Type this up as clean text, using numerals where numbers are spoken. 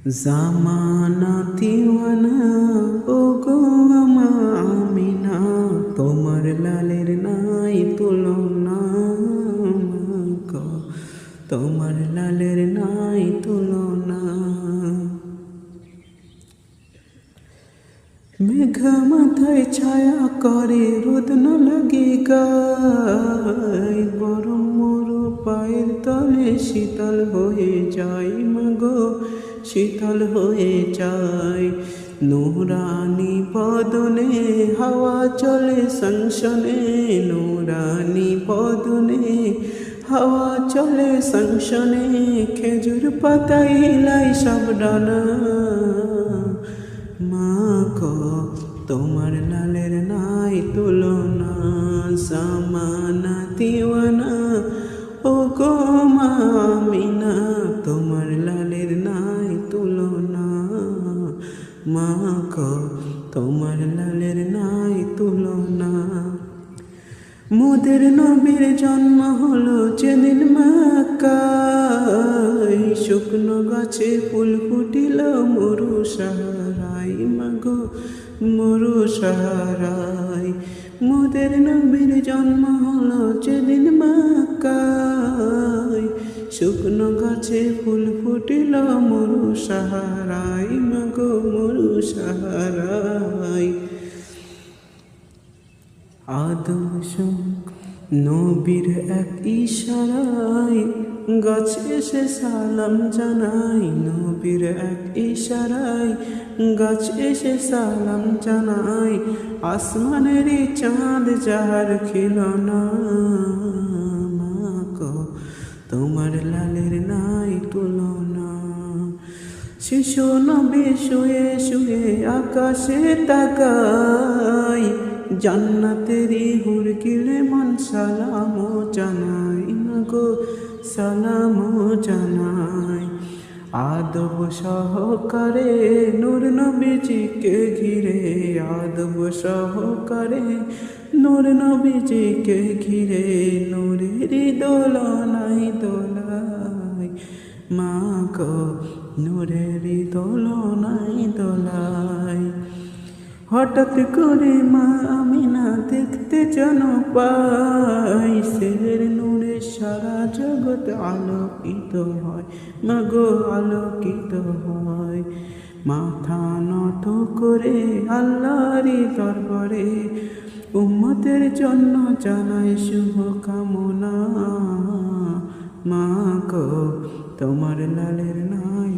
জামানা দিওয়ানা ও গো আমা আমিনা, তোমার লালের নাই তুলনা গো, তোমার লালের নাই তুলনা। মেঘা মাথায় ছায়া করে রোদ না লাগে গায়, গরম মরু পায়ের তলে শীতল হয়ে যায় মাগো, শীতল হয়ে যায়। নুরানি বদনে হাওয়া চলে সংসনে, নুরানি বদনে হাওয়া চলে সংসনে, খেজুর পাতায় হিলাই সব ডানা। মাগো তোমার লালের নাই তুলনা, জামানা দিওয়ানা ও গো আমিনা, তোমার লালের নাই তুলনা। মাগো তোমার লালের নাই তুলনা। মোদের নবীর জন্ম হলো যেদিন মক্কায়, শুকনো গাছে ফুল ফুটিল মরু সাহারায় মাগো, মরু সাহারায়। মোদের নবীর জন্ম হলো যেদিন মক্কায়, শুকনো গাছে ফুল ফুটিল মরু সাহারায় মাগো, মরু সাহারায়। আদম নবীর এক ইশারায় গাছ এসে সালাম জানাই, নবীর এক ইশারায় গাছ এসে সালাম জানাই। আসমানেরই চাঁদ যাহার খিলনা, মাগো তোমার লালের নাই তুলনা। শিশু নবী শুয়ে শুয়ে আকাশে তাকাই, জান্নাতেরই হুর গিলে মন সালাম জানাই মাগো, সালাম জানাই। আদব সহকারে নূর নবীজিকে ঘিরে, আদব সহকারে নূর নবীজিকে ঘিরে, নূরেরই দোলনায় দোলায় মাগো, নূরেরই দোলনায় দোলায়। হঠাৎ করে মা আমিনা দেখতে যেন পাই, সের নূরে সারা জগৎ আলোকিত হয় মাগো, আলোকিত হয়। মাথা নত করে আল্লাহরই দরবারে উম্মতের জন্য জানাই শুভ কামনা। মাগো তোমার লালের নাই